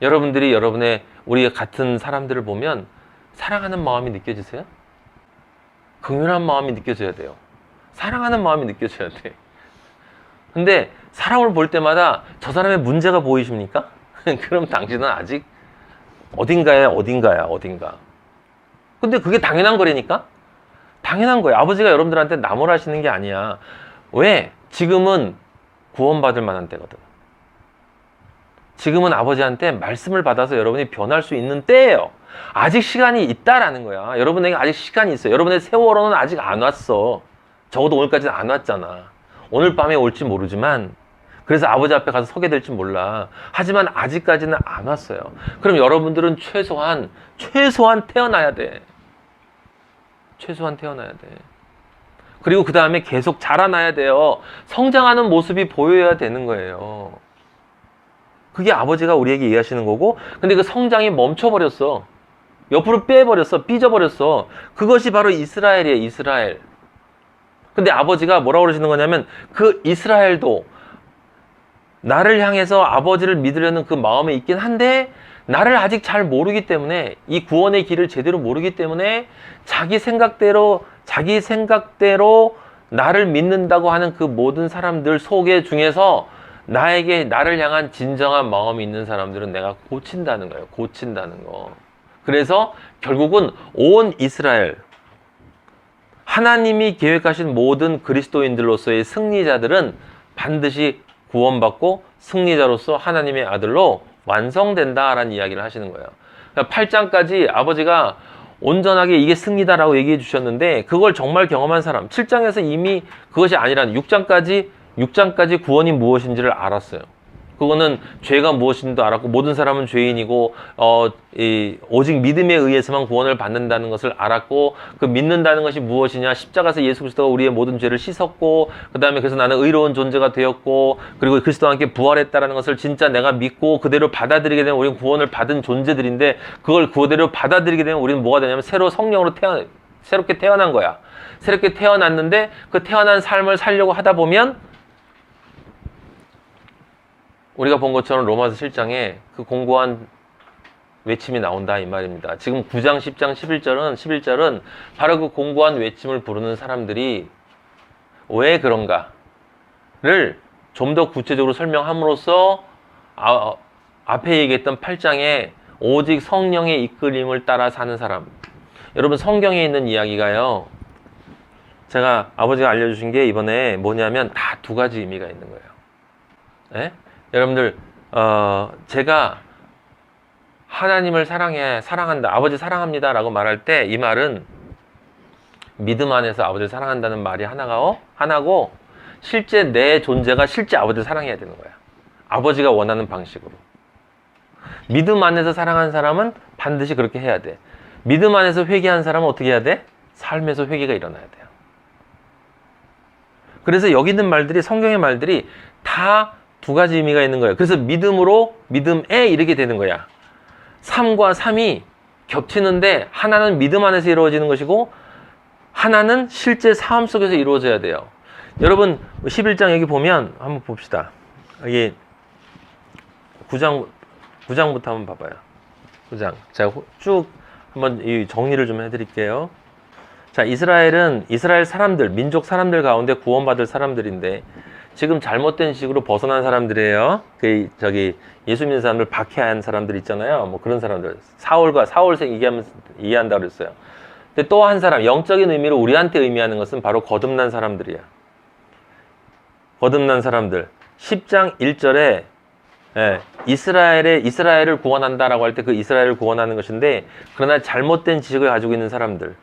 여러분들이 우리 같은 사람들을 보면 사랑하는 마음이 느껴지세요? 긍휼한 마음이 느껴져야 돼요. 사랑하는 마음이 느껴져야 돼. 근데 사람을 볼 때마다 저 사람의 문제가 보이십니까? 그럼 당신은 아직 어딘가. 근데 그게 당연한 거라니까? 당연한 거예요. 아버지가 여러분들한테 나무라시는 게 아니야. 왜? 지금은 구원받을 만한 때거든. 지금은 아버지한테 말씀을 받아서 여러분이 변할 수 있는 때예요. 아직 시간이 있다라는 거야. 여러분에게 아직 시간이 있어요. 여러분의 세월호는 아직 안 왔어. 적어도 오늘까지는 안 왔잖아. 오늘 밤에 올지 모르지만, 그래서 아버지 앞에 가서 서게 될지 몰라. 하지만 아직까지는 안 왔어요. 그럼 여러분들은 최소한 태어나야 돼. 최소한 태어나야 돼. 그리고 그 다음에 계속 자라나야 돼요. 성장하는 모습이 보여야 되는 거예요. 그게 아버지가 우리에게 이해하시는 거고, 근데 그 성장이 멈춰버렸어. 옆으로 빼버렸어. 삐져버렸어. 그것이 바로 이스라엘이에요. 이스라엘. 근데 아버지가 뭐라고 그러시는 거냐면, 그 이스라엘도 나를 향해서 아버지를 믿으려는 그 마음이 있긴 한데, 나를 아직 잘 모르기 때문에, 이 구원의 길을 제대로 모르기 때문에 자기 생각대로 나를 믿는다고 하는 그 모든 사람들 속에 중에서 나를 향한 진정한 마음이 있는 사람들은 내가 고친다는 거예요. 고친다는 거. 그래서 결국은 온 이스라엘, 하나님이 계획하신 모든 그리스도인들로서의 승리자들은 반드시 구원받고 승리자로서 하나님의 아들로 완성된다라는 이야기를 하시는 거예요. 그러니까 8장까지 아버지가 온전하게 이게 승리다라고 얘기해 주셨는데, 그걸 정말 경험한 사람, 7장에서 이미 그것이 아니라는 6장까지 구원이 무엇인지를 알았어요. 그거는 죄가 무엇인지도 알았고, 모든 사람은 죄인이고 오직 믿음에 의해서만 구원을 받는다는 것을 알았고, 그 믿는다는 것이 무엇이냐, 십자가에서 예수 그리스도가 우리의 모든 죄를 씻었고, 그 다음에 그래서 나는 의로운 존재가 되었고, 그리고 그리스도와 함께 부활했다는 것을 진짜 내가 믿고 그대로 받아들이게 되면 우리는 구원을 받은 존재들인데, 그걸 그대로 받아들이게 되면 우리는 뭐가 되냐면 새롭게 태어난 거야. 새롭게 태어났는데, 그 태어난 삶을 살려고 하다 보면 우리가 본 것처럼 로마서 7장에 그 공고한 외침이 나온다 이 말입니다. 지금 9장, 10장, 11절은 바로 그 공고한 외침을 부르는 사람들이 왜 그런가를 좀 더 구체적으로 설명함으로써 앞에 얘기했던 8장에 오직 성령의 이끌림을 따라 사는 사람. 여러분, 성경에 있는 이야기가요, 제가 아버지가 알려주신 게 이번에 뭐냐면 다 두 가지 의미가 있는 거예요. 네? 여러분들, 제가 하나님을 사랑한다, 아버지 사랑합니다 라고 말할 때, 이 말은 믿음 안에서 아버지를 사랑한다는 말이 하나고, 실제 내 존재가 실제 아버지를 사랑해야 되는 거야. 아버지가 원하는 방식으로. 믿음 안에서 사랑하는 사람은 반드시 그렇게 해야 돼. 믿음 안에서 회개한 사람은 어떻게 해야 돼? 삶에서 회개가 일어나야 돼요. 그래서 여기 있는 말들이, 성경의 말들이 다 두 가지 의미가 있는 거예요. 그래서 믿음에 이르게 되는 거야. 3과 3이 겹치는데, 하나는 믿음 안에서 이루어지는 것이고, 하나는 실제 삶 속에서 이루어져야 돼요. 여러분, 11장 여기 보면 한번 봅시다. 여기 9장부터 한번 봐봐요. 9장. 제가 쭉 한번 이 정리를 좀 해드릴게요. 자, 이스라엘 사람들, 민족 사람들 가운데 구원받을 사람들인데, 지금 잘못된 식으로 벗어난 사람들이에요. 예수 믿는 사람들 박해한 사람들 있잖아요. 뭐 그런 사람들. 사울생 이해한다고 그랬어요. 근데 또 한 사람, 영적인 의미로 우리한테 의미하는 것은 바로 거듭난 사람들이야. 거듭난 사람들. 10장 1절에 이스라엘을 구원한다라고 할 때 그 이스라엘을 구원하는 것인데, 그러나 잘못된 지식을 가지고 있는 사람들.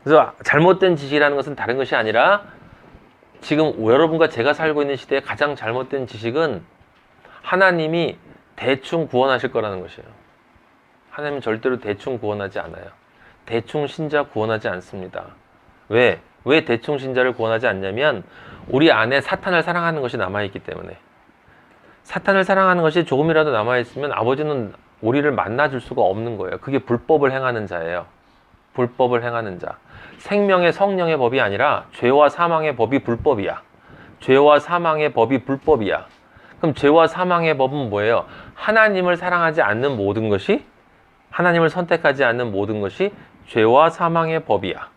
그래서 잘못된 지식이라는 것은 다른 것이 아니라, 지금 여러분과 제가 살고 있는 시대에 가장 잘못된 지식은 하나님이 대충 구원하실 거라는 것이에요. 하나님은 절대로 대충 구원하지 않아요. 대충 신자 구원하지 않습니다. 왜 대충 신자를 구원하지 않냐면, 우리 안에 사탄을 사랑하는 것이 남아있기 때문에. 사탄을 사랑하는 것이 조금이라도 남아있으면 아버지는 우리를 만나줄 수가 없는 거예요. 그게 불법을 행하는 자예요. 불법을 행하는 자. 생명의 성령의 법이 아니라 죄와 사망의 법이 불법이야. 죄와 사망의 법이 불법이야. 그럼 죄와 사망의 법은 뭐예요? 하나님을 사랑하지 않는 모든 것이, 하나님을 선택하지 않는 모든 것이 죄와 사망의 법이야.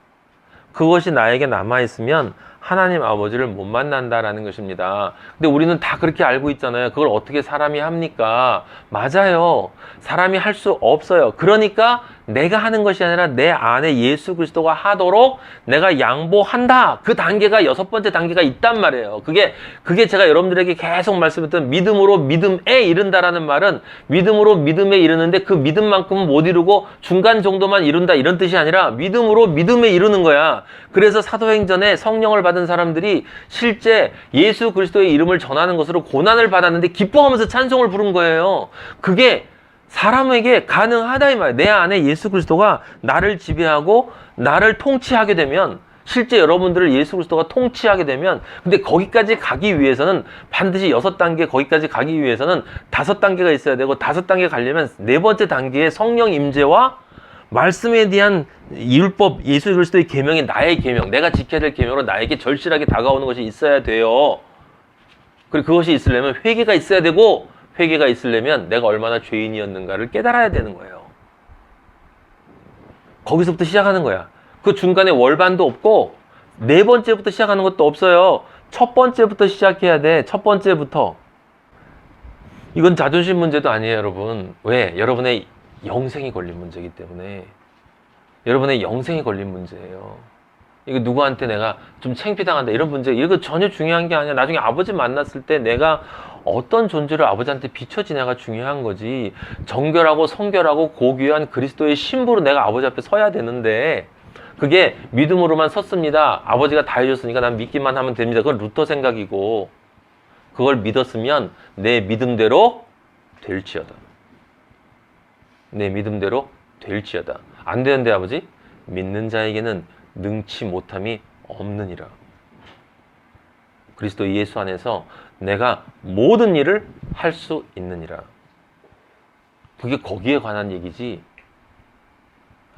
그것이 나에게 남아있으면 하나님 아버지를 못 만난다라는 것입니다. 근데 우리는 다 그렇게 알고 있잖아요. 그걸 어떻게 사람이 합니까? 맞아요. 사람이 할 수 없어요. 그러니까 내가 하는 것이 아니라 내 안에 예수 그리스도가 하도록 내가 양보한다. 그 단계가 6번째 단계가 있단 말이에요. 그게 제가 여러분들에게 계속 말씀했던 믿음으로 믿음에 이른다라는 말은 믿음으로 믿음에 이르는데 그 믿음만큼은 못 이루고 중간 정도만 이룬다 이런 뜻이 아니라 믿음으로 믿음에 이루는 거야. 그래서 사도행전에 성령을 받은 사람들이 실제 예수 그리스도의 이름을 전하는 것으로 고난을 받았는데 기뻐하면서 찬송을 부른 거예요. 그게 사람에게 가능하다 이 말이에요. 내 안에 예수 그리스도가 나를 지배하고 나를 통치하게 되면, 실제 여러분들을 예수 그리스도가 통치하게 되면, 근데 거기까지 가기 위해서는 반드시 6단계 거기까지 가기 위해서는 5단계가 있어야 되고, 5단계 가려면 4번째 단계의 성령 임재와 말씀에 대한 율법, 예수 그리스도의 계명이 나의 계명, 내가 지켜야 될 계명으로 나에게 절실하게 다가오는 것이 있어야 돼요. 그리고 그것이 있으려면 회개가 있어야 되고, 회개가 있으려면 내가 얼마나 죄인이었는가를 깨달아야 되는 거예요. 거기서부터 시작하는 거야. 그 중간에 월반도 없고 4번째부터 시작하는 것도 없어요. 첫 번째부터 시작해야 돼. 첫 번째부터. 이건 자존심 문제도 아니에요, 여러분. 왜? 여러분의 영생이 걸린 문제이기 때문에. 여러분의 영생이 걸린 문제예요. 이거 누구한테 내가 좀 창피당한다 이런 문제, 이거 전혀 중요한 게 아니야. 나중에 아버지 만났을 때 내가 어떤 존재를 아버지한테 비춰지냐가 중요한 거지. 정결하고 성결하고 고귀한 그리스도의 신부로 내가 아버지 앞에 서야 되는데, 그게 믿음으로만 섰습니다. 아버지가 다 해줬으니까 난 믿기만 하면 됩니다. 그건 루터 생각이고, 그걸 믿었으면 내 믿음대로 될지어다. 내 믿음대로 될지어다. 안 되는데 아버지? 믿는 자에게는 능치 못함이 없느니라. 그리스도 예수 안에서 내가 모든 일을 할 수 있느니라. 그게 거기에 관한 얘기지,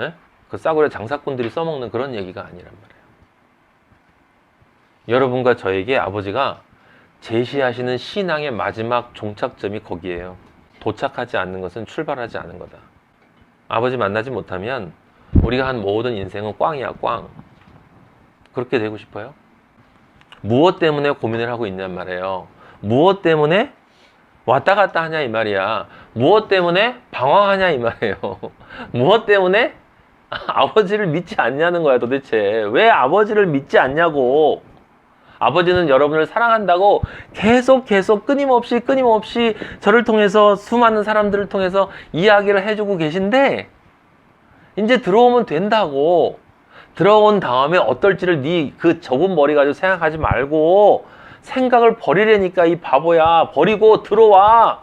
에? 그 싸구려 장사꾼들이 써먹는 그런 얘기가 아니란 말이에요. 여러분과 저에게 아버지가 제시하시는 신앙의 마지막 종착점이 거기에요. 도착하지 않는 것은 출발하지 않은 거다. 아버지 만나지 못하면 우리가 한 모든 인생은 꽝이야, 꽝. 그렇게 되고 싶어요? 무엇 때문에 고민을 하고 있냔 말이에요. 무엇 때문에 왔다 갔다 하냐 이 말이야. 무엇 때문에 방황하냐 이 말이에요. 무엇 때문에 아버지를 믿지 않냐는 거야 도대체. 왜 아버지를 믿지 않냐고. 아버지는 여러분을 사랑한다고 계속 끊임없이 저를 통해서, 수많은 사람들을 통해서 이야기를 해주고 계신데, 이제 들어오면 된다고. 들어온 다음에 어떨지를 네 그 좁은 머리 가지고 생각하지 말고 생각을 버리려니까 이 바보야. 버리고 들어와.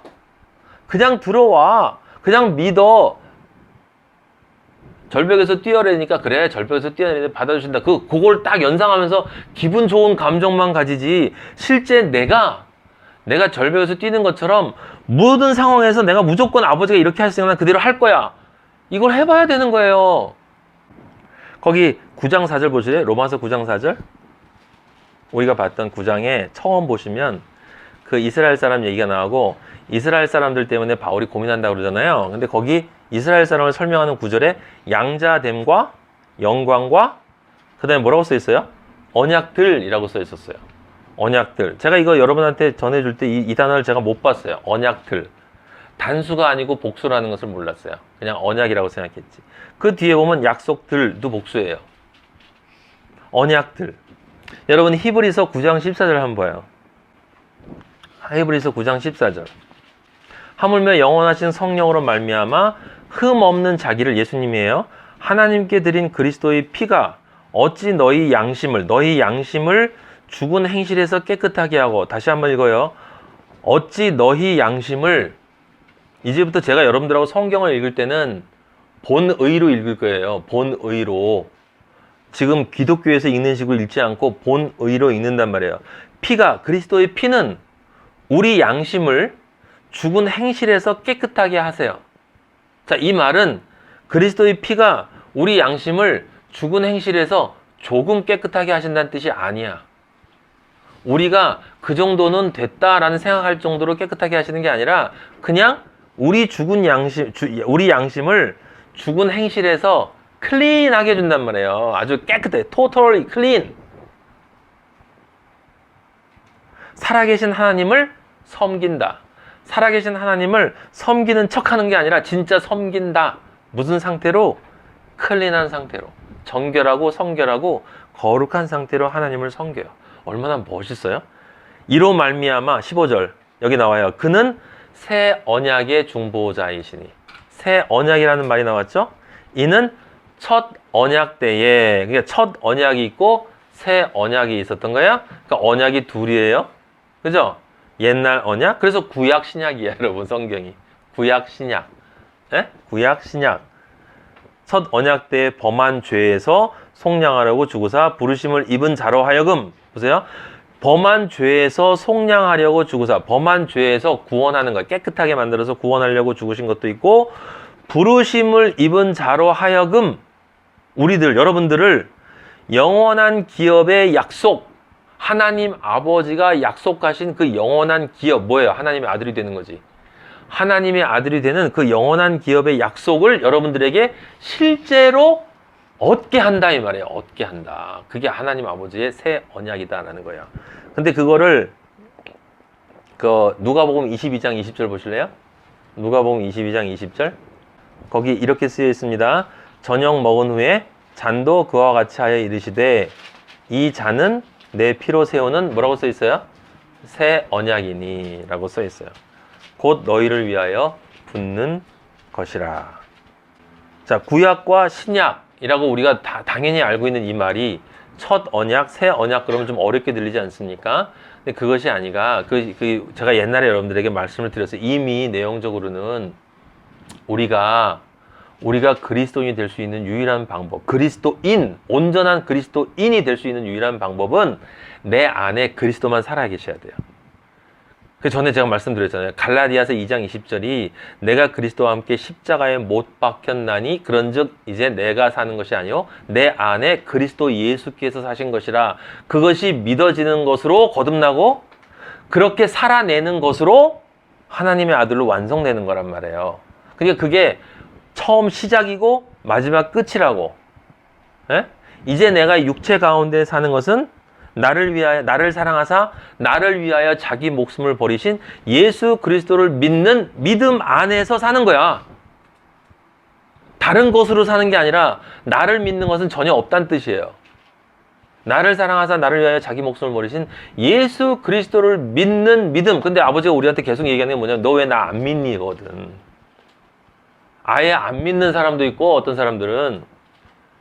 그냥 들어와. 그냥 믿어. 절벽에서 뛰어내리니까 그래, 절벽에서 뛰어내리는데 받아주신다. 그걸 딱 연상하면서 기분 좋은 감정만 가지지, 실제 내가 절벽에서 뛰는 것처럼 모든 상황에서 내가 무조건 아버지가 이렇게 하시면 그대로 할 거야. 이걸 해봐야 되는 거예요. 거기 9장 4절 보실래요? 로마서 9장 4절? 우리가 봤던 9장에 처음 보시면 그 이스라엘 사람 얘기가 나오고, 이스라엘 사람들 때문에 바울이 고민한다고 그러잖아요. 근데 거기 이스라엘 사람을 설명하는 구절에 양자됨과 영광과 그 다음에 뭐라고 써 있어요? 언약들이라고 써 있었어요. 언약들. 제가 이거 여러분한테 전해줄 때 이 단어를 제가 못 봤어요. 언약들. 단수가 아니고 복수라는 것을 몰랐어요. 그냥 언약이라고 생각했지. 그 뒤에 보면 약속들도 복수예요. 언약들. 여러분 히브리서 9장 14절 한번 봐요. 히브리서 9장 14절. 하물며 영원하신 성령으로 말미암아 흠 없는 자기를, 예수님이에요, 하나님께 드린 그리스도의 피가 어찌 너희 양심을 죽은 행실에서 깨끗하게 하고, 다시 한번 읽어요. 어찌 너희 양심을, 이제부터 제가 여러분들하고 성경을 읽을 때는 본의로 읽을 거예요. 본의로. 지금 기독교에서 읽는 식으로 읽지 않고 본의로 읽는단 말이에요. 피가, 그리스도의 피는 우리 양심을 죽은 행실에서 깨끗하게 하세요. 자, 이 말은 그리스도의 피가 우리 양심을 죽은 행실에서 조금 깨끗하게 하신다는 뜻이 아니야. 우리가 그 정도는 됐다라는 생각할 정도로 깨끗하게 하시는 게 아니라 그냥 우리 죽은 양심, 우리 양심을 죽은 행실에서 클린하게 해준단 말이에요. 아주 깨끗해. totally clean. 살아계신 하나님을 섬긴다. 살아계신 하나님을 섬기는 척하는 게 아니라 진짜 섬긴다. 무슨 상태로? 클린한 상태로. 정결하고 성결하고 거룩한 상태로 하나님을 섬겨요. 얼마나 멋있어요? 이로 말미암아 15절 여기 나와요. 그는 새 언약의 중보자이시니. 새 언약이라는 말이 나왔죠? 이는 첫 언약 때에, 그러니까 첫 언약이 있고 새 언약이 있었던 거예요. 그러니까 언약이 둘이에요. 그죠? 옛날 언약. 그래서 구약 신약이에요, 여러분. 성경이 구약 신약. 예? 구약 신약. 첫 언약 때에 범한 죄에서 속량하려고 주구사 부르심을 입은 자로 하여금, 보세요. 범한 죄에서 속량하려고 주구사, 범한 죄에서 구원하는 것, 깨끗하게 만들어서 구원하려고 죽으신 것도 있고, 부르심을 입은 자로 하여금 우리들, 여러분들을 영원한 기업의 약속, 하나님 아버지가 약속하신 그 영원한 기업, 뭐예요? 하나님의 아들이 되는 거지. 하나님의 아들이 되는 그 영원한 기업의 약속을 여러분들에게 실제로 얻게 한다 이 말이에요. 얻게 한다. 그게 하나님 아버지의 새 언약이다라는 거예요. 근데 그거를 누가복음 22장 20절 보실래요? 누가복음 22장 20절. 거기 이렇게 쓰여 있습니다. 저녁 먹은 후에 잔도 그와 같이 하여 이르시되 이 잔은 내 피로 세우는 뭐라고 써 있어요? 새 언약이니 라고 써 있어요. 곧 너희를 위하여 붓는 것이라. 자, 구약과 신약이라고 우리가 다 당연히 알고 있는 이 말이 첫 언약, 새 언약 그러면 좀 어렵게 들리지 않습니까? 근데 그것이 아니라 제가 옛날에 여러분들에게 말씀을 드렸어요. 이미 내용적으로는 우리가 그리스도인이 될 수 있는 유일한 방법, 그리스도인, 온전한 그리스도인이 될 수 있는 유일한 방법은 내 안에 그리스도만 살아 계셔야 돼요. 그 전에 제가 말씀드렸잖아요. 갈라디아서 2장 20절이 내가 그리스도와 함께 십자가에 못 박혔나니 그런즉 이제 내가 사는 것이 아니요 내 안에 그리스도 예수께서 사신 것이라. 그것이 믿어지는 것으로 거듭나고 그렇게 살아내는 것으로 하나님의 아들로 완성되는 거란 말이에요. 그러니까 그게 처음 시작이고 마지막 끝이라고. 에? 이제 내가 육체 가운데 사는 것은 나를 사랑하사 나를 위하여 자기 목숨을 버리신 예수 그리스도를 믿는 믿음 안에서 사는 거야. 다른 것으로 사는 게 아니라 나를 믿는 것은 전혀 없다는 뜻이에요. 나를 사랑하사 나를 위하여 자기 목숨을 버리신 예수 그리스도를 믿는 믿음. 근데 아버지가 우리한테 계속 얘기하는 게 뭐냐면 너 왜 나 안 믿니? 거든. 아예 안 믿는 사람도 있고 어떤 사람들은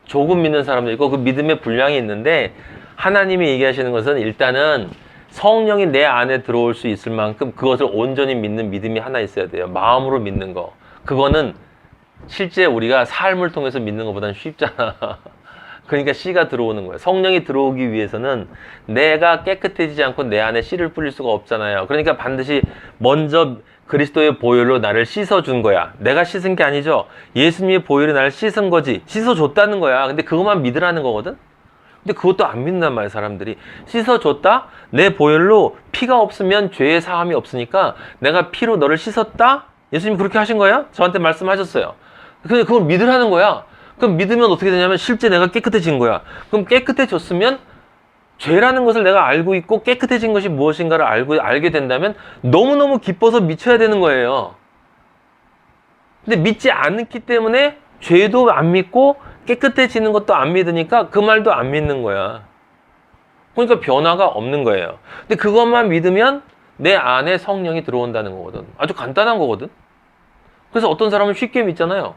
조금 믿는 사람도 있고 그 믿음의 분량이 있는데 하나님이 얘기하시는 것은 일단은 성령이 내 안에 들어올 수 있을 만큼 그것을 온전히 믿는 믿음이 하나 있어야 돼요. 마음으로 믿는 거. 그거는 실제 우리가 삶을 통해서 믿는 것보다는 쉽잖아. 그러니까 씨가 들어오는 거예요. 성령이 들어오기 위해서는 내가 깨끗해지지 않고 내 안에 씨를 뿌릴 수가 없잖아요. 그러니까 반드시 먼저 그리스도의 보혈로 나를 씻어준 거야. 내가 씻은 게 아니죠. 예수님의 보혈이 나를 씻은 거지. 씻어줬다는 거야. 근데 그것만 믿으라는 거거든. 근데 그것도 안 믿는단 말이야, 사람들이. 씻어줬다? 내 보혈로 피가 없으면 죄의 사함이 없으니까 내가 피로 너를 씻었다? 예수님 그렇게 하신 거야? 저한테 말씀하셨어요. 근데 그걸 믿으라는 거야. 그럼 믿으면 어떻게 되냐면 실제 내가 깨끗해진 거야. 그럼 깨끗해졌으면 죄라는 것을 내가 알고 있고 깨끗해진 것이 무엇인가를 알게 된다면 너무너무 기뻐서 미쳐야 되는 거예요. 근데 믿지 않기 때문에 죄도 안 믿고 깨끗해지는 것도 안 믿으니까 그 말도 안 믿는 거야. 그러니까 변화가 없는 거예요. 근데 그것만 믿으면 내 안에 성령이 들어온다는 거거든. 아주 간단한 거거든. 그래서 어떤 사람은 쉽게 믿잖아요.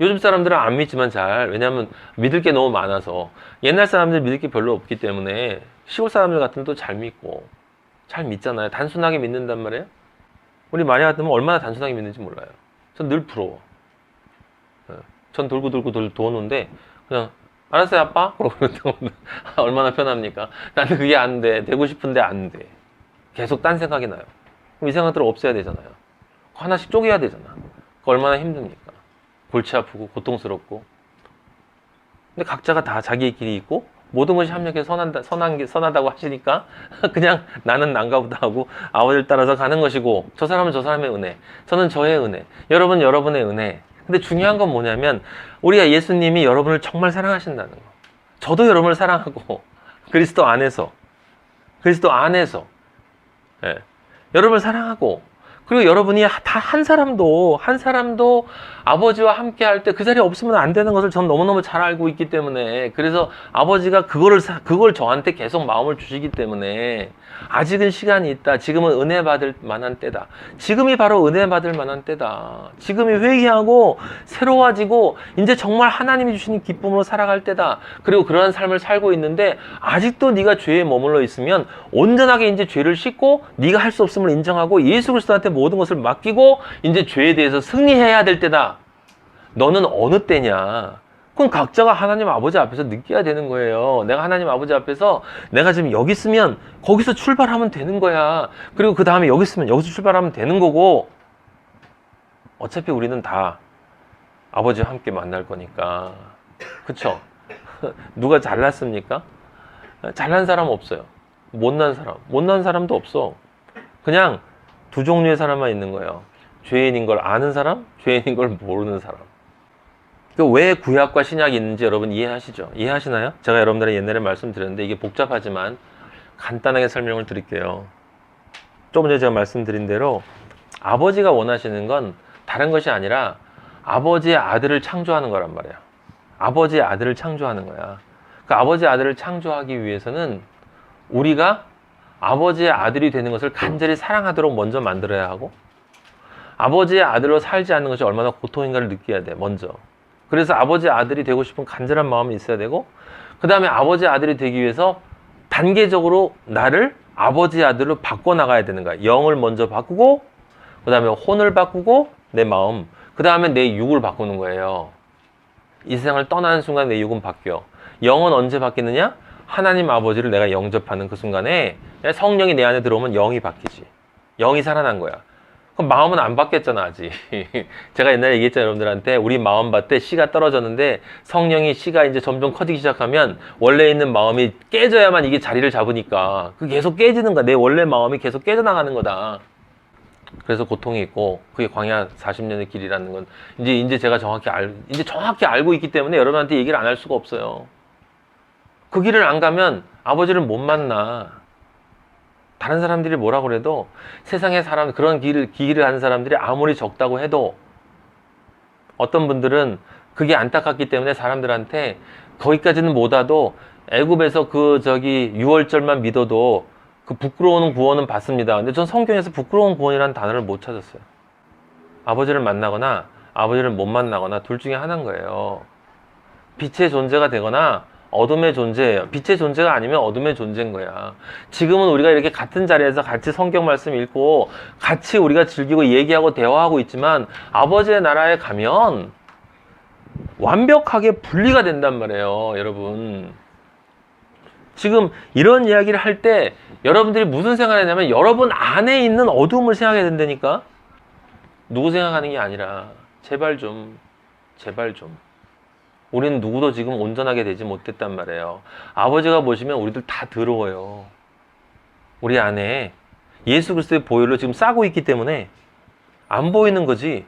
요즘 사람들은 안 믿지만 왜냐하면 믿을 게 너무 많아서. 옛날 사람들 믿을 게 별로 없기 때문에 시골 사람들 같은 또 잘 믿고 잘 믿잖아요. 단순하게 믿는단 말이에요. 우리 마리아 같으면 얼마나 단순하게 믿는지 몰라요. 전 늘 부러워. 전 돌고 도는데 그냥 알았어요 아빠? 그러고 얼마나 편합니까? 나는 그게 안 돼. 되고 싶은데 안 돼. 계속 딴 생각이 나요. 그럼 이 생각들을 없애야 되잖아요. 하나씩 쪼개야 되잖아. 그거 얼마나 힘듭니까? 골치 아프고 고통스럽고. 근데 각자가 다 자기의 길이 있고 모든 것이 합력해서 선하다고 하시니까 그냥 나는 난가 보다 하고 아버지를 따라서 가는 것이고, 저 사람은 저 사람의 은혜, 저는 저의 은혜, 여러분 여러분의 은혜. 근데 중요한 건 뭐냐면 우리가 예수님이 여러분을 정말 사랑하신다는 거. 저도 여러분을 사랑하고 그리스도 안에서 예. 여러분을 사랑하고, 그리고 여러분이 다 한 사람도 아버지와 함께 할 때 그 자리에 없으면 안 되는 것을 전 너무너무 잘 알고 있기 때문에, 그래서 아버지가 그걸 저한테 계속 마음을 주시기 때문에 아직은 시간이 있다. 지금은 은혜 받을 만한 때다. 지금이 바로 은혜 받을 만한 때다. 지금이 회개하고 새로워지고 이제 정말 하나님이 주시는 기쁨으로 살아갈 때다. 그리고 그러한 삶을 살고 있는데 아직도 네가 죄에 머물러 있으면 온전하게 이제 죄를 씻고 네가 할 수 없음을 인정하고 예수 그리스도한테 모든 것을 맡기고 이제 죄에 대해서 승리해야 될 때다. 너는 어느 때냐? 그건 각자가 하나님 아버지 앞에서 느껴야 되는 거예요. 내가 하나님 아버지 앞에서 내가 지금 여기 있으면 거기서 출발하면 되는 거야. 그리고 그 다음에 여기 있으면 여기서 출발하면 되는 거고, 어차피 우리는 다 아버지와 함께 만날 거니까. 그쵸? 누가 잘났습니까? 잘난 사람 없어요. 못난 사람도 없어. 그냥 두 종류의 사람만 있는 거예요. 죄인인 걸 아는 사람, 죄인인 걸 모르는 사람. 왜 구약과 신약이 있는지 여러분 이해하시죠? 이해하시나요? 제가 여러분들의 옛날에 말씀드렸는데 이게 복잡하지만 간단하게 설명을 드릴게요. 조금 전에 제가 말씀드린 대로 아버지가 원하시는 건 다른 것이 아니라 아버지의 아들을 창조하는 거란 말이에요. 아버지의 아들을 창조하는 거야. 그 아버지의 아들을 창조하기 위해서는 우리가 아버지의 아들이 되는 것을 간절히 사랑하도록 먼저 만들어야 하고, 아버지의 아들로 살지 않는 것이 얼마나 고통인가를 느껴야 돼, 먼저. 그래서 아버지의 아들이 되고 싶은 간절한 마음이 있어야 되고, 그 다음에 아버지의 아들이 되기 위해서 단계적으로 나를 아버지의 아들로 바꿔나가야 되는 거야. 영을 먼저 바꾸고, 그 다음에 혼을 바꾸고, 내 마음, 그 다음에 내 육을 바꾸는 거예요. 이 세상을 떠나는 순간 내 육은 바뀌어. 영은 언제 바뀌느냐? 하나님 아버지를 내가 영접하는 그 순간에 성령이 내 안에 들어오면 영이 바뀌지. 영이 살아난 거야. 그럼 마음은 안 바뀌었잖아, 아직. 제가 옛날에 얘기했잖아요, 여러분들한테. 우리 마음 밭에 씨가 떨어졌는데 씨가 이제 점점 커지기 시작하면 원래 있는 마음이 깨져야만 이게 자리를 잡으니까 그 계속 깨지는 거야. 내 원래 마음이 계속 깨져나가는 거다. 그래서 고통이 있고, 그게 광야 40년의 길이라는 건 이제 제가 정확히 알고 있기 때문에 여러분한테 얘기를 안 할 수가 없어요. 그 길을 안 가면 아버지를 못 만나. 다른 사람들이 뭐라 그래도 세상의 사람, 그런 길을 하는 사람들이 아무리 적다고 해도 어떤 분들은 그게 안타깝기 때문에 사람들한테 거기까지는 못 와도 애굽에서 유월절만 믿어도 그 부끄러운 구원은 받습니다. 근데 전 성경에서 부끄러운 구원이라는 단어를 못 찾았어요. 아버지를 만나거나 아버지를 못 만나거나 둘 중에 하나인 거예요. 빛의 존재가 되거나 어둠의 존재예요. 빛의 존재가 아니면 어둠의 존재인 거야. 지금은 우리가 이렇게 같은 자리에서 같이 성경 말씀 읽고 같이 우리가 즐기고 얘기하고 대화하고 있지만 아버지의 나라에 가면 완벽하게 분리가 된단 말이에요, 여러분. 지금 이런 이야기를 할 때 여러분들이 무슨 생각을 했냐면 여러분 안에 있는 어둠을 생각해야 된다니까. 누구 생각하는 게 아니라 제발 좀. 우리는 누구도 지금 온전하게 되지 못했단 말이에요. 아버지가 보시면 우리들 다 더러워요. 우리 안에 예수 그리스도의 보혈로 지금 싸고 있기 때문에 안 보이는 거지.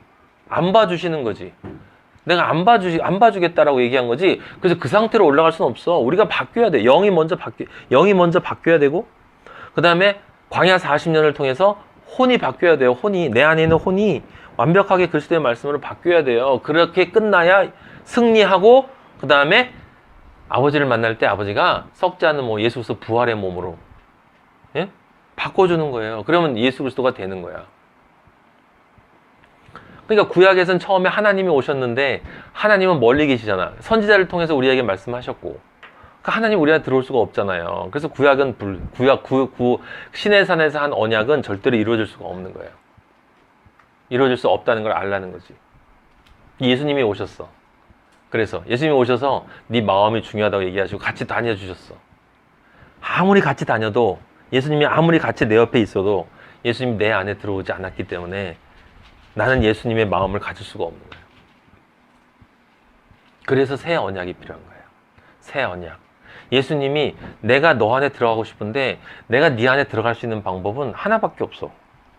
안 봐주시는 거지. 내가 안 봐주겠다라고 얘기한 거지. 그래서 그 상태로 올라갈 수는 없어. 우리가 바뀌어야 돼. 영이 먼저 바뀌어야 되고, 그 다음에 광야 40년을 통해서 혼이 바뀌어야 돼요. 내 안에 있는 혼이 완벽하게 그리스도의 말씀으로 바뀌어야 돼요. 그렇게 끝나야 승리하고, 그 다음에 아버지를 만날 때 아버지가 썩지 않는 예수 그리스도 부활의 몸으로 바꿔주는 거예요. 그러면 예수 그리스도가 되는 거야. 그러니까 구약에서는 처음에 하나님이 오셨는데 하나님은 멀리 계시잖아. 선지자를 통해서 우리에게 말씀하셨고, 그러니까 하나님 우리가 들어올 수가 없잖아요. 그래서 구약은 신의 산에서 한 언약은 절대로 이루어질 수가 없는 거예요. 이루어질 수 없다는 걸 알라는 거지. 예수님이 오셨어. 그래서 예수님이 오셔서 네 마음이 중요하다고 얘기하시고 같이 다녀주셨어. 아무리 같이 다녀도, 예수님이 아무리 같이 내 옆에 있어도 예수님이 내 안에 들어오지 않았기 때문에 나는 예수님의 마음을 가질 수가 없는 거예요. 그래서 새 언약이 필요한 거예요. 새 언약. 예수님이 내가 너 안에 들어가고 싶은데 내가 네 안에 들어갈 수 있는 방법은 하나밖에 없어.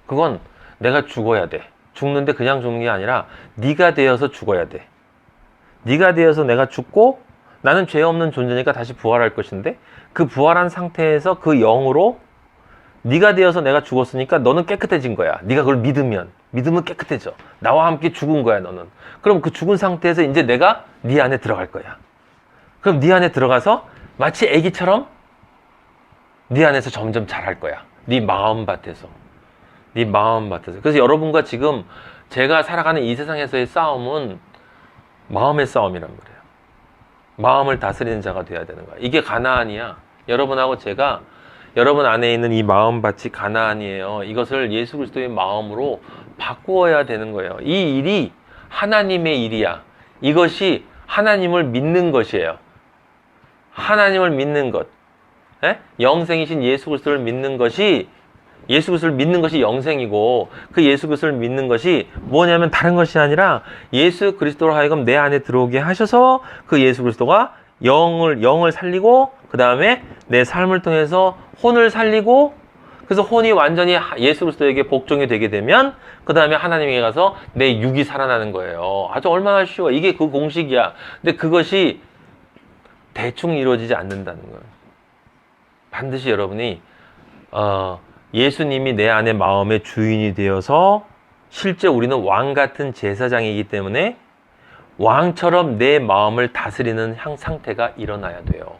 그건 내가 죽어야 돼. 죽는데 그냥 죽는 게 아니라 네가 되어서 죽어야 돼. 네가 되어서 내가 죽고 나는 죄 없는 존재니까 다시 부활할 것인데 그 부활한 상태에서 그 영으로 네가 되어서 내가 죽었으니까 너는 깨끗해진 거야. 네가 그걸 믿으면 깨끗해져. 나와 함께 죽은 거야 너는. 그럼 그 죽은 상태에서 이제 내가 네 안에 들어갈 거야. 그럼 네 안에 들어가서 마치 아기처럼 네 안에서 점점 자랄 거야. 네 마음밭에서. 네 마음밭에서. 그래서 여러분과 지금 제가 살아가는 이 세상에서의 싸움은 마음의 싸움이란 말이에요. 마음을 다스리는 자가 돼야 되는 거야. 이게 가나안이야. 여러분하고 제가 여러분 안에 있는 이 마음밭이 가나안이에요. 이것을 예수 그리스도의 마음으로 바꾸어야 되는 거예요. 이 일이 하나님의 일이야. 이것이 하나님을 믿는 것이에요. 하나님을 믿는 것. 영생이신 예수 그리스도를 믿는 것이 예수 그리스도를 믿는 것이 영생이고 그 예수 그리스도를 믿는 것이 뭐냐면 다른 것이 아니라 예수 그리스도로 하여금 내 안에 들어오게 하셔서 그 예수 그리스도가 영을 살리고 그 다음에 내 삶을 통해서 혼을 살리고 그래서 혼이 완전히 예수 그리스도에게 복종이 되게 되면 그 다음에 하나님에게 가서 내 육이 살아나는 거예요. 아주 얼마나 쉬워. 이게 그 공식이야. 근데 그것이 대충 이루어지지 않는다는 거예요. 반드시 여러분이 예수님이 내 안에 마음의 주인이 되어서 실제 우리는 왕 같은 제사장이기 때문에 왕처럼 내 마음을 다스리는 상태가 일어나야 돼요.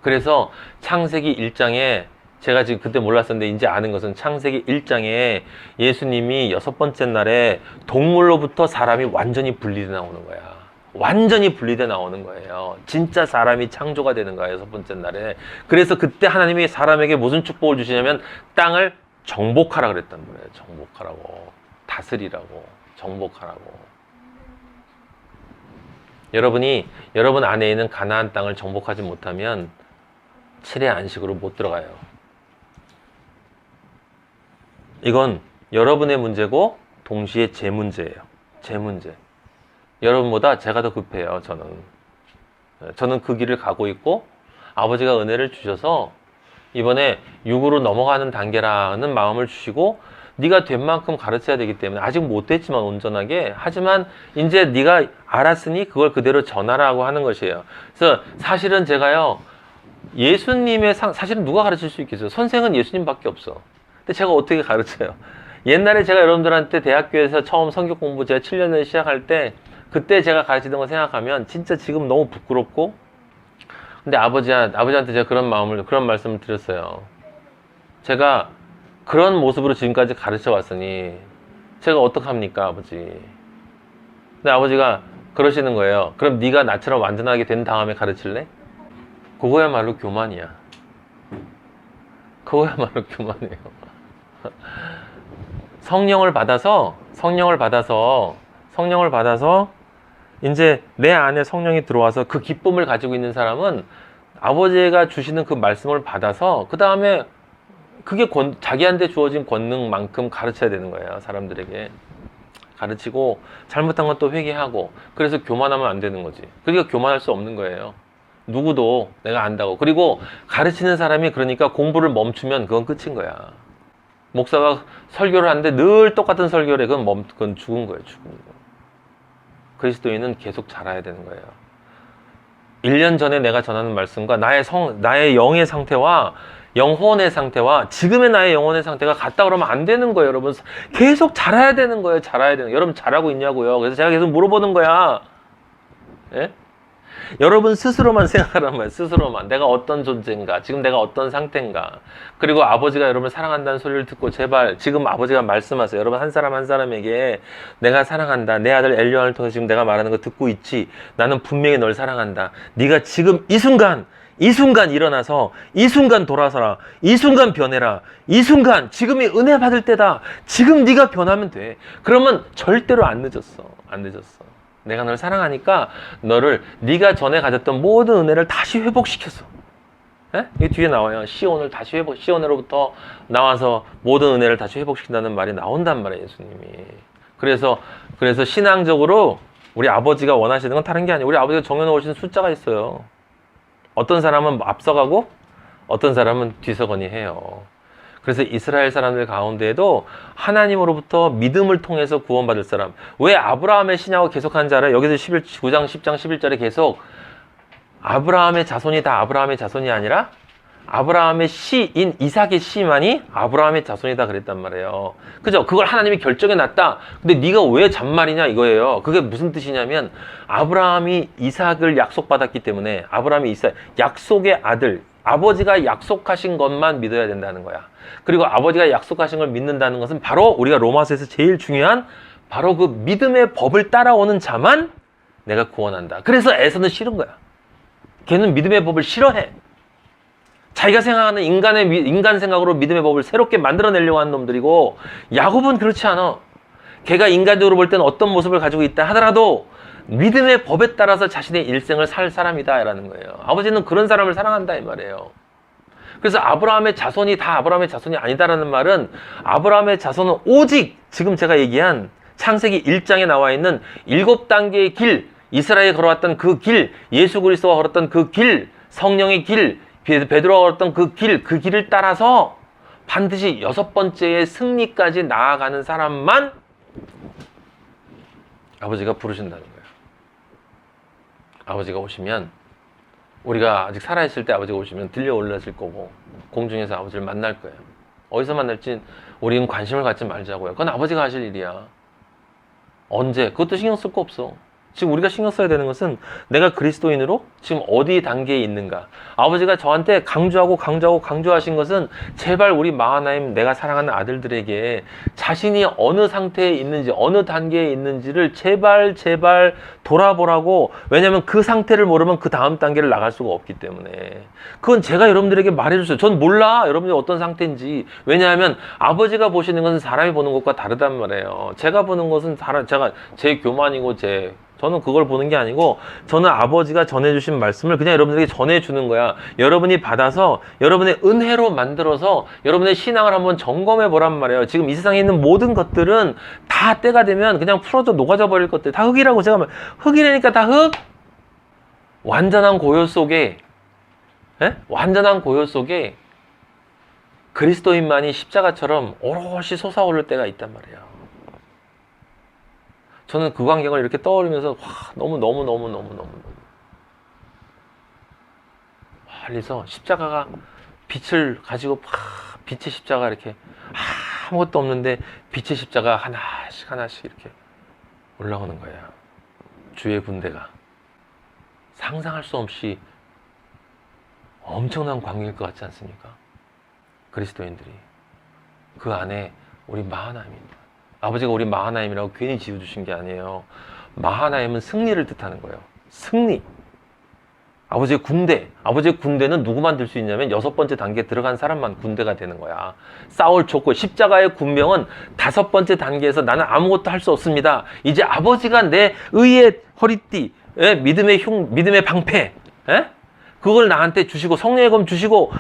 그래서 창세기 1장에 제가 지금 그때 몰랐었는데 이제 아는 것은 창세기 1장에 예수님이 6번째 날에 동물로부터 사람이 완전히 분리돼 나오는 거야. 완전히 분리돼 나오는 거예요. 진짜 사람이 창조가 되는 거야, 6번째 날에. 그래서 그때 하나님이 사람에게 무슨 축복을 주시냐면 땅을 정복하라 그랬단 말이에요. 정복하라고. 다스리라고. 정복하라고. 여러분이 여러분 안에 있는 가나안 땅을 정복하지 못하면 7의 안식으로 못 들어가요. 이건 여러분의 문제고 동시에 제 문제예요. 제 문제. 여러분보다 제가 더 급해요. 저는 그 길을 가고 있고 아버지가 은혜를 주셔서 이번에 육으로 넘어가는 단계라는 마음을 주시고 네가 된 만큼 가르쳐야 되기 때문에 아직 못 됐지만 온전하게 하지만 이제 네가 알았으니 그걸 그대로 전하라고 하는 것이에요. 그래서 사실은 제가요 예수님의 사실은 누가 가르칠 수 있겠어요? 선생은 예수님밖에 없어. 근데 제가 어떻게 가르쳐요? 옛날에 제가 여러분들한테 대학교에서 처음 성경 공부 제가 7년을 시작할 때 그때 제가 가르치던 거 생각하면 진짜 지금 너무 부끄럽고 근데 아버지한테 제가 그런 말씀을 드렸어요. 제가 그런 모습으로 지금까지 가르쳐 왔으니 제가 어떡합니까 아버지. 근데 아버지가 그러시는 거예요. 그럼 네가 나처럼 완전하게 된 다음에 가르칠래? 그거야말로 교만이야. 그거야말로 교만이에요. 성령을 받아서 이제 내 안에 성령이 들어와서 그 기쁨을 가지고 있는 사람은 아버지가 주시는 그 말씀을 받아서 그 다음에 그게 자기한테 주어진 권능만큼 가르쳐야 되는 거예요. 사람들에게 가르치고 잘못한 건 또 회개하고 그래서 교만하면 안 되는 거지. 그러니까 교만할 수 없는 거예요. 누구도 내가 안다고. 그리고 가르치는 사람이 그러니까 공부를 멈추면 그건 끝인 거야. 목사가 설교를 하는데 늘 똑같은 설교를 해. 그건 죽은 거예요. 죽은 거. 그리스도인은 계속 자라야 되는 거예요. 1년 전에 내가 전하는 말씀과 나의 영의 상태와 영혼의 상태와 지금의 나의 영혼의 상태가 같다 그러면 안 되는 거예요, 여러분. 계속 자라야 되는 거예요, 자라야 되는 거예요. 여러분 잘하고 있냐고요. 그래서 제가 계속 물어보는 거야. 예? 여러분 스스로만 생각하란 말이에요. 스스로만. 내가 어떤 존재인가? 지금 내가 어떤 상태인가? 그리고 아버지가 여러분을 사랑한다는 소리를 듣고 제발 지금 아버지가 말씀하세요. 여러분 한 사람 한 사람에게 내가 사랑한다. 내 아들 엘리야를 통해서 지금 내가 말하는 거 듣고 있지? 나는 분명히 널 사랑한다. 네가 지금 이 순간 일어나서 이 순간 돌아서라. 이 순간 변해라. 이 순간 지금이 은혜 받을 때다. 지금 네가 변하면 돼. 그러면 절대로 안 늦었어. 안 늦었어. 내가 널 사랑하니까 네가 전에 가졌던 모든 은혜를 다시 회복시켰어. 예? 이 뒤에 나와요. 시온을 다시 시온으로부터 나와서 모든 은혜를 다시 회복시킨다는 말이 나온단 말이에요, 예수님이. 그래서 신앙적으로 우리 아버지가 원하시는 건 다른 게 아니에요. 우리 아버지가 정해놓으신 숫자가 있어요. 어떤 사람은 앞서가고 어떤 사람은 뒤서거니 해요. 그래서 이스라엘 사람들 가운데에도 하나님으로부터 믿음을 통해서 구원받을 사람. 왜 아브라함의 신약을 계속하는 줄 알아요? 여기서 9장, 10장, 11절에 계속 아브라함의 자손이 다 아브라함의 자손이 아니라 아브라함의 씨인 이삭의 씨만이 아브라함의 자손이다 그랬단 말이에요. 그죠? 그걸 하나님이 결정해 놨다. 근데 네가 왜 잔말이냐 이거예요. 그게 무슨 뜻이냐면 아브라함이 이삭을 약속받았기 때문에 아브라함이 이삭, 약속의 아들, 아버지가 약속하신 것만 믿어야 된다는 거야. 그리고 아버지가 약속하신 걸 믿는다는 것은 바로 우리가 로마서에서 제일 중요한 바로 그 믿음의 법을 따라오는 자만 내가 구원한다. 그래서 에서는 싫은 거야. 걔는 믿음의 법을 싫어해. 자기가 생각하는 인간 생각으로 믿음의 법을 새롭게 만들어내려고 하는 놈들이고, 야곱은 그렇지 않아. 걔가 인간적으로 볼 때는 어떤 모습을 가지고 있다 하더라도 믿음의 법에 따라서 자신의 일생을 살 사람이다 라는 거예요. 아버지는 그런 사람을 사랑한다 이 말이에요. 그래서 아브라함의 자손이 다 아브라함의 자손이 아니다라는 말은 아브라함의 자손은 오직 지금 제가 얘기한 창세기 1장에 나와 있는 7단계의 길, 이스라엘이 걸어왔던 그 길, 예수 그리스도가 걸었던 그 길, 성령의 길, 베드로가 걸었던 그 길을 따라서 반드시 6번째의 승리까지 나아가는 사람만 아버지가 부르신다는 거예요. 아버지가 오시면, 우리가 아직 살아있을 때 아버지가 오시면 들려 올라질 거고 공중에서 아버지를 만날 거예요. 어디서 만날지 우리는 관심을 갖지 말자고요. 그건 아버지가 하실 일이야. 언제? 그것도 신경 쓸 거 없어. 지금 우리가 신경 써야 되는 것은 내가 그리스도인으로 지금 어디 단계에 있는가. 아버지가 저한테 강조하신 것은 제발 우리 마하나임 내가 사랑하는 아들들에게 자신이 어느 상태에 있는지 어느 단계에 있는지를 제발 돌아보라고. 왜냐하면 그 상태를 모르면 그 다음 단계를 나갈 수가 없기 때문에. 그건 제가 여러분들에게 말해줬어요. 전 몰라 여러분들이 어떤 상태인지. 왜냐하면 아버지가 보시는 것은 사람이 보는 것과 다르단 말이에요. 제가 보는 것은 제가 제 교만이고 저는 그걸 보는 게 아니고, 저는 아버지가 전해주신 말씀을 그냥 여러분들에게 전해주는 거야. 여러분이 받아서 여러분의 은혜로 만들어서 여러분의 신앙을 한번 점검해 보란 말이에요. 지금 이 세상에 있는 모든 것들은 다 때가 되면 그냥 풀어져 녹아져 버릴 것들. 다 흙이라고 제가 흙이라니까 다 흙. 완전한 고요 속에 그리스도인만이 십자가처럼 오롯이 솟아오를 때가 있단 말이에요. 저는 그 광경을 이렇게 떠올리면서 너무 멀리서 십자가가 빛을 가지고 빛의 십자가 이렇게 아무것도 없는데 빛의 십자가 하나씩 이렇게 올라오는 거예요. 주의 군대가 상상할 수 없이 엄청난 광경일 것 같지 않습니까? 그리스도인들이 그 안에 우리 마하나임입니다. 아버지가 우리 마하나임이라고 괜히 지어주신 게 아니에요. 마하나임은 승리를 뜻하는 거예요. 승리. 아버지의 군대는 누구만 들 수 있냐면 6번째 단계에 들어간 사람만 군대가 되는 거야. 싸울 족구, 십자가의 군명은 5번째 단계에서 나는 아무것도 할 수 없습니다. 이제 아버지가 내 의의 허리띠, 믿음의 방패, 그걸 나한테 주시고, 성령의 검 주시고,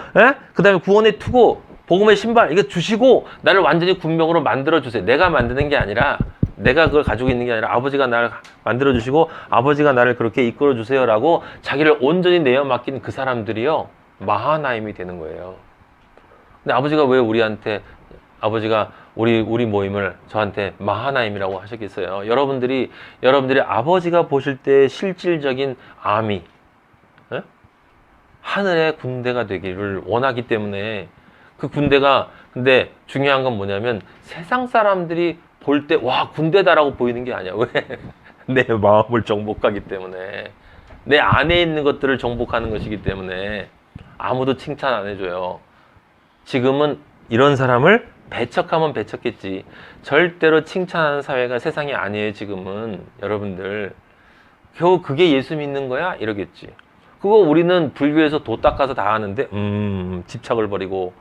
그 다음에 구원의 투구, 복음의 신발, 이거 주시고 나를 완전히 군명으로 만들어주세요. 내가 만드는 게 아니라, 내가 그걸 가지고 있는 게 아니라 아버지가 나를 만들어주시고 아버지가 나를 그렇게 이끌어주세요 라고 자기를 온전히 내어 맡긴 그 사람들이요, 마하나임이 되는 거예요. 근데 아버지가 왜 아버지가 우리 모임을 저한테 마하나임이라고 하셨겠어요? 여러분들이 아버지가 보실 때 실질적인 아미, 하늘의 군대가 되기를 원하기 때문에, 그 군대가, 근데 중요한 건 뭐냐면 세상 사람들이 볼 때 와 군대다라고 보이는 게 아니야. 왜? 내 마음을 정복하기 때문에, 내 안에 있는 것들을 정복하는 것이기 때문에 아무도 칭찬 안 해줘요. 지금은 이런 사람을 배척하면 배척했지, 절대로 칭찬하는 사회가 세상이 아니에요. 지금은 여러분들 겨우 그게 예수 믿는 거야? 이러겠지. 그거 우리는 불교에서 도 닦아서 다 하는데 집착을 버리고,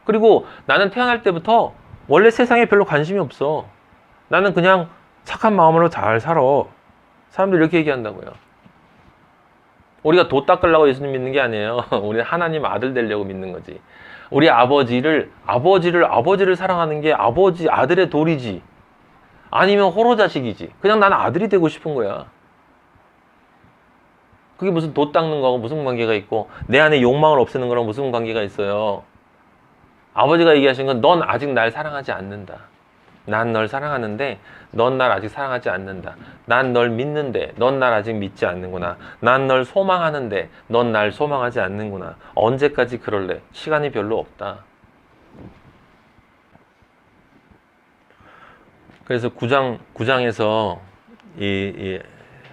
그리고 나는 태어날 때부터 원래 세상에 별로 관심이 없어. 나는 그냥 착한 마음으로 잘 살아. 사람들이 이렇게 얘기한다고요. 우리가 도 닦으려고 예수님 믿는 게 아니에요. 우리는 하나님 아들 되려고 믿는 거지. 우리 아버지를 사랑하는 게 아들의 도리지, 아니면 호로 자식이지. 그냥 나는 아들이 되고 싶은 거야. 그게 무슨 돛 닦는 거하고 무슨 관계가 있고 내 안에 욕망을 없애는 거랑 무슨 관계가 있어요. 아버지가 얘기하신 건 넌 아직 날 사랑하지 않는다. 난 널 사랑하는데 넌 날 아직 사랑하지 않는다. 난 널 믿는데 넌 날 아직 믿지 않는구나. 난 널 소망하는데 넌 날 소망하지 않는구나. 언제까지 그럴래? 시간이 별로 없다. 그래서 9장에서 이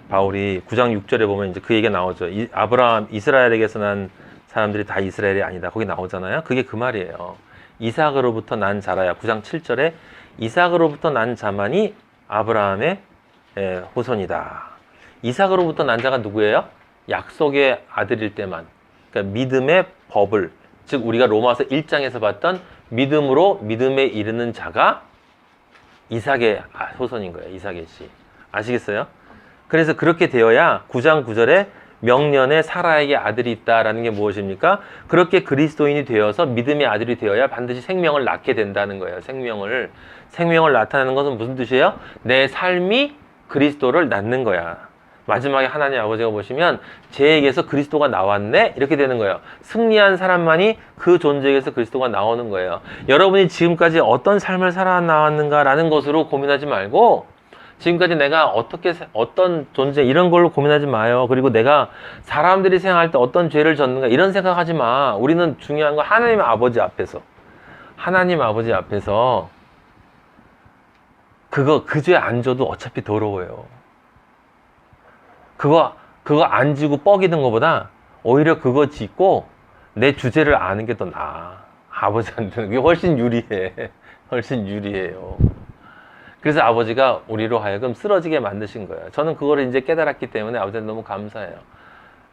바울이 9장 6절에 보면 이제 그 얘기가 나오죠. 아브라함, 이스라엘에게서 난 사람들이 다 이스라엘이 아니다. 거기 나오잖아요. 그게 그 말이에요. 이삭으로부터 난 자라야. 9장 7절에 이삭으로부터 난 자만이 아브라함의 후손이다. 이삭으로부터 난 자가 누구예요? 약속의 아들일 때만. 그러니까 믿음의 법을, 즉 우리가 로마서 1장에서 봤던 믿음으로 믿음에 이르는 자가 이삭의 후손인 거예요. 이삭의 씨. 아시겠어요? 그래서 그렇게 되어야 9장 9절에 명년에 사라에게 아들이 있다라는 게 무엇입니까? 그렇게 그리스도인이 되어서 믿음의 아들이 되어야 반드시 생명을 낳게 된다는 거예요. 생명을 나타내는 것은 무슨 뜻이에요? 내 삶이 그리스도를 낳는 거야. 마지막에 하나님 아버지가 보시면 쟤에게서 그리스도가 나왔네? 이렇게 되는 거예요. 승리한 사람만이 그 존재에게서 그리스도가 나오는 거예요. 여러분이 지금까지 어떤 삶을 살아나왔는가라는 것으로 고민하지 말고 지금까지 내가 어떤 존재 이런 걸로 고민하지 마요. 그리고 내가 사람들이 생각할 때 어떤 죄를 졌는가 이런 생각하지 마. 우리는 중요한 건 하나님 아버지 앞에서 그 죄 안 져도 어차피 더러워요. 그거 안 지고 뻐기는 것보다 오히려 그거 짓고 내 주제를 아는 게 더 나아. 아버지한테는 그게 훨씬 유리해요. 그래서 아버지가 우리로 하여금 쓰러지게 만드신 거예요. 저는 그거를 이제 깨달았기 때문에 아버지한테 너무 감사해요.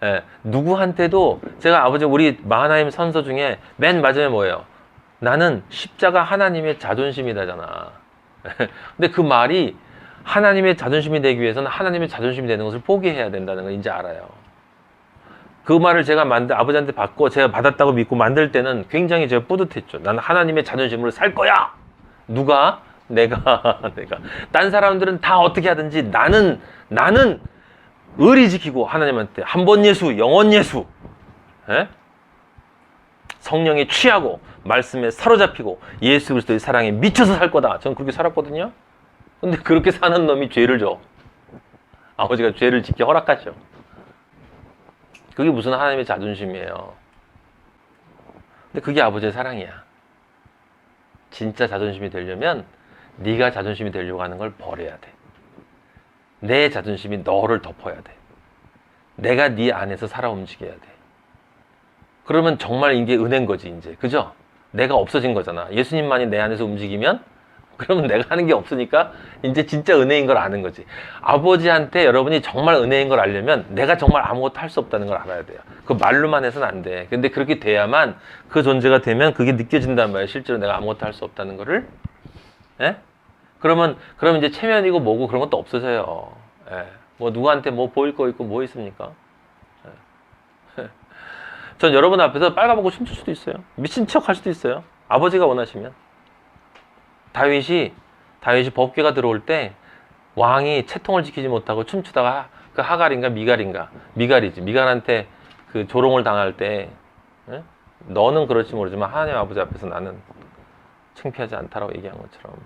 예, 누구한테도 제가 우리 마하나임 선서 중에 맨 마지막에 뭐예요? 나는 십자가 하나님의 자존심이다잖아. 근데 그 말이 하나님의 자존심이 되기 위해서는 하나님의 자존심이 되는 것을 포기해야 된다는 걸 이제 알아요. 그 말을 제가 아버지한테 받고 제가 받았다고 믿고 만들 때는 굉장히 제가 뿌듯했죠. 나는 하나님의 자존심으로 살 거야. 누가? 내가. 딴 사람들은 다 어떻게 하든지 나는 의리 지키고 하나님한테 한 번 예수, 영원 예수. 에? 성령에 취하고 말씀에 사로잡히고 예수 그리스도의 사랑에 미쳐서 살 거다. 저는 그렇게 살았거든요. 근데 그렇게 사는 놈이 죄를 져. 아버지가 죄를 짓게 허락하죠. 그게 무슨 하나님의 자존심이에요. 근데 그게 아버지의 사랑이야. 진짜 자존심이 되려면 네가 자존심이 되려고 하는 걸 버려야 돼. 내 자존심이 너를 덮어야 돼. 내가 네 안에서 살아 움직여야 돼. 그러면 정말 이게 은혜인 거지 이제. 그죠? 내가 없어진 거잖아. 예수님만이 내 안에서 움직이면 그러면 내가 하는 게 없으니까 이제 진짜 은혜인 걸 아는 거지. 아버지한테 여러분이 정말 은혜인 걸 알려면 내가 정말 아무것도 할 수 없다는 걸 알아야 돼요. 그 말로만 해서는 안 돼. 근데 그렇게 돼야만 그 존재가 되면 그게 느껴진단 말이에요. 실제로 내가 아무것도 할 수 없다는 거를. 예? 그러면 이제 체면이고 뭐고 그런 것도 없어져요. 예. 뭐 누구한테 뭐 보일 거 있고 뭐 있습니까? 예. 전 여러분 앞에서 빨가벗고 춤출 수도 있어요. 미친 척 할 수도 있어요. 아버지가 원하시면. 다윗이 법궤가 들어올 때 왕이 채통을 지키지 못하고 춤추다가 그 하갈인가 미갈이지. 미갈한테 그 조롱을 당할 때 예? 너는 그럴지 모르지만 하나님 아버지 앞에서 나는 창피하지 않다라고 얘기한 것처럼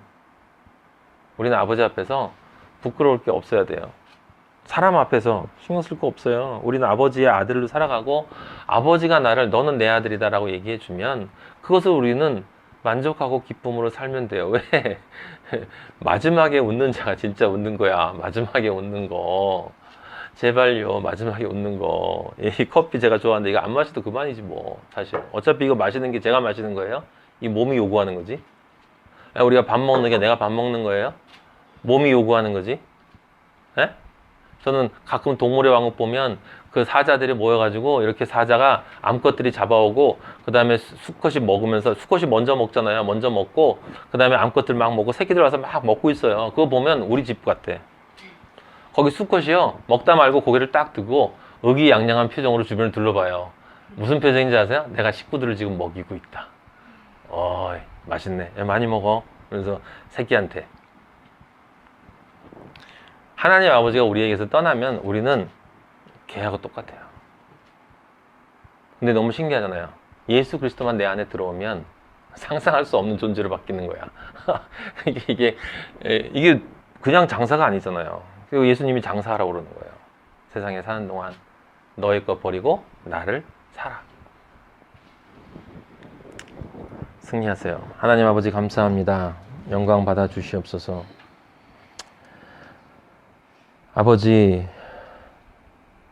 우리는 아버지 앞에서 부끄러울 게 없어야 돼요. 사람 앞에서 신경 쓸 거 없어요. 우리는 아버지의 아들로 살아가고 아버지가 나를 너는 내 아들이다 라고 얘기해 주면 그것을 우리는 만족하고 기쁨으로 살면 돼요. 왜? 마지막에 웃는 자가 진짜 웃는 거야. 마지막에 웃는 거. 제발요. 마지막에 웃는 거. 이 커피 제가 좋아하는데 이거 안 마셔도 그만이지 뭐. 사실. 어차피 이거 마시는 게 제가 마시는 거예요. 이 몸이 요구하는 거지. 우리가 밥 먹는 게 내가 밥 먹는 거예요. 몸이 요구하는 거지. 예? 저는 가끔 동물의 왕국 보면 그 사자들이 모여가지고 이렇게 사자가 암컷들이 잡아오고 그 다음에 수컷이 먹으면서 수컷이 먼저 먹잖아요. 먼저 먹고 그 다음에 암컷들 막 먹고 새끼들 와서 막 먹고 있어요. 그거 보면 우리 집 같아. 거기 수컷이요. 먹다 말고 고개를 딱 들고 의기양양한 표정으로 주변을 둘러봐요. 무슨 표정인지 아세요? 내가 식구들을 지금 먹이고 있다. 어이 맛있네. 야, 많이 먹어. 그래서 새끼한테. 하나님 아버지가 우리에게서 떠나면 우리는 걔하고 똑같아요. 근데 너무 신기하잖아요. 예수 그리스도만 내 안에 들어오면 상상할 수 없는 존재로 바뀌는 거야. 이게 그냥 장사가 아니잖아요. 그리고 예수님이 장사하라고 그러는 거예요. 세상에 사는 동안 너의 것 버리고 나를 사라. 승리하세요. 하나님 아버지 감사합니다. 영광 받아 주시옵소서. 아버지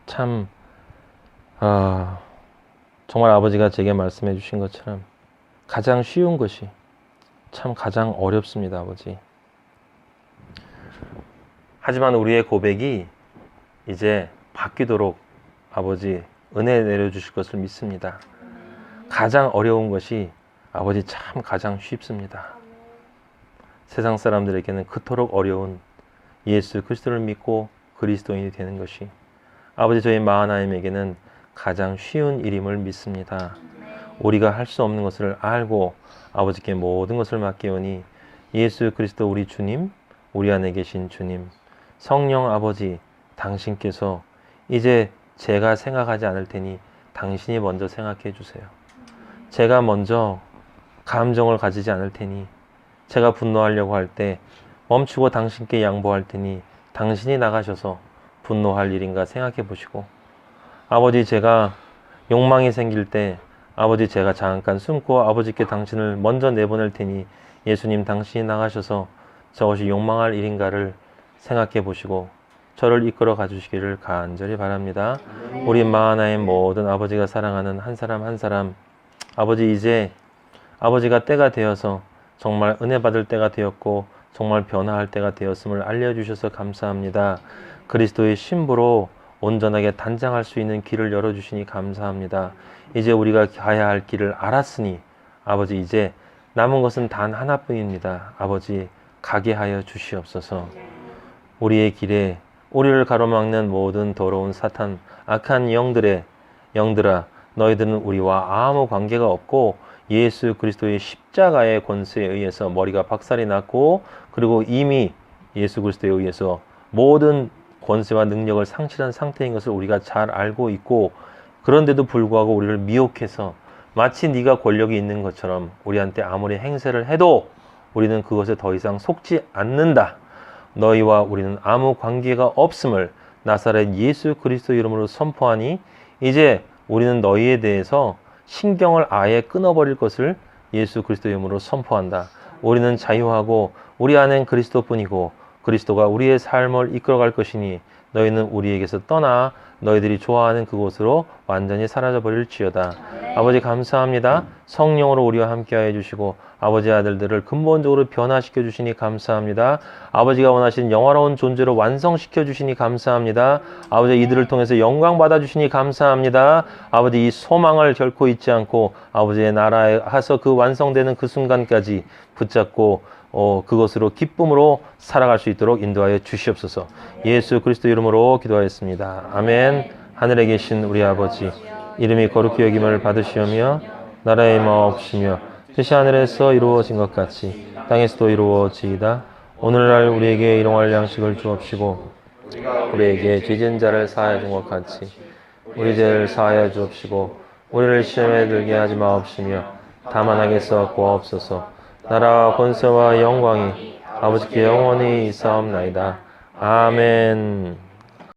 참 정말 아버지가 제게 말씀해 주신 것처럼 가장 쉬운 것이 참 가장 어렵습니다, 아버지. 하지만 우리의 고백이 이제 바뀌도록 아버지 은혜 내려주실 것을 믿습니다. 가장 어려운 것이 아버지 참 가장 쉽습니다. 세상 사람들에게는 그토록 어려운 예수 그리스도를 믿고 그리스도인이 되는 것이 아버지 저희 마하나임에게는 가장 쉬운 일임을 믿습니다. 우리가 할 수 없는 것을 알고 아버지께 모든 것을 맡기오니 예수 그리스도 우리 주님, 우리 안에 계신 주님, 성령 아버지 당신께서 이제 제가 생각하지 않을 테니 당신이 먼저 생각해 주세요. 제가 먼저 감정을 가지지 않을 테니 제가 분노하려고 할 때 멈추고 당신께 양보할 테니 당신이 나가셔서 분노할 일인가 생각해 보시고 아버지 제가 욕망이 생길 때 아버지 제가 잠깐 숨고 아버지께 당신을 먼저 내보낼 테니 예수님 당신이 나가셔서 저것이 욕망할 일인가를 생각해 보시고 저를 이끌어 가주시기를 간절히 바랍니다. 우리 마하나임 모든 아버지가 사랑하는 한 사람 한 사람 아버지 이제 아버지가 때가 되어서 정말 은혜 받을 때가 되었고 정말 변화할 때가 되었음을 알려주셔서 감사합니다. 그리스도의 신부로 온전하게 단장할 수 있는 길을 열어주시니 감사합니다. 이제 우리가 가야 할 길을 알았으니 아버지 이제 남은 것은 단 하나뿐입니다. 아버지 가게 하여 주시옵소서. 우리의 길에 우리를 가로막는 모든 더러운 사탄 악한 영들아 너희들은 우리와 아무 관계가 없고 예수 그리스도의 십자가의 권세에 의해서 머리가 박살이 났고 그리고 이미 예수 그리스도에 의해서 모든 권세와 능력을 상실한 상태인 것을 우리가 잘 알고 있고 그런데도 불구하고 우리를 미혹해서 마치 네가 권력이 있는 것처럼 우리한테 아무리 행세를 해도 우리는 그것에 더 이상 속지 않는다. 너희와 우리는 아무 관계가 없음을 나사렛 예수 그리스도 이름으로 선포하니 이제 우리는 너희에 대해서 신경을 아예 끊어버릴 것을 예수 그리스도 이름으로 선포한다. 우리는 자유하고 우리 안엔 그리스도뿐이고 그리스도가 우리의 삶을 이끌어갈 것이니 너희는 우리에게서 떠나 너희들이 좋아하는 그곳으로 완전히 사라져버릴지어다. 아버지 감사합니다. 성령으로 우리와 함께하여 주시고 아버지 아들들을 근본적으로 변화시켜 주시니 감사합니다. 아버지가 원하시는 영화로운 존재로 완성시켜 주시니 감사합니다. 아버지 이들을 통해서 영광 받아 주시니 감사합니다. 아버지 이 소망을 결코 잊지 않고 아버지의 나라에 가서 그 완성되는 그 순간까지 붙잡고 그것으로 기쁨으로 살아갈 수 있도록 인도하여 주시옵소서. 예수 그리스도 이름으로 기도하였습니다. 아멘. 하늘에 계신 우리 아버지 이름이 거룩히 여김을 받으시오며 나라의 마옵시며 뜻이 하늘에서 이루어진 것 같이 땅에서도 이루어지이다. 오늘날 우리에게 일용할 양식을 주옵시고 우리에게 죄진 자를 사하여 준 것 같이 우리 죄를 사하여 주옵시고 우리를 시험에 들게 하지 마옵시며 다만 악에서 구하옵소서. 나라와 권세와 영광이 아버지께 영원히 있사옵나이다. 아멘.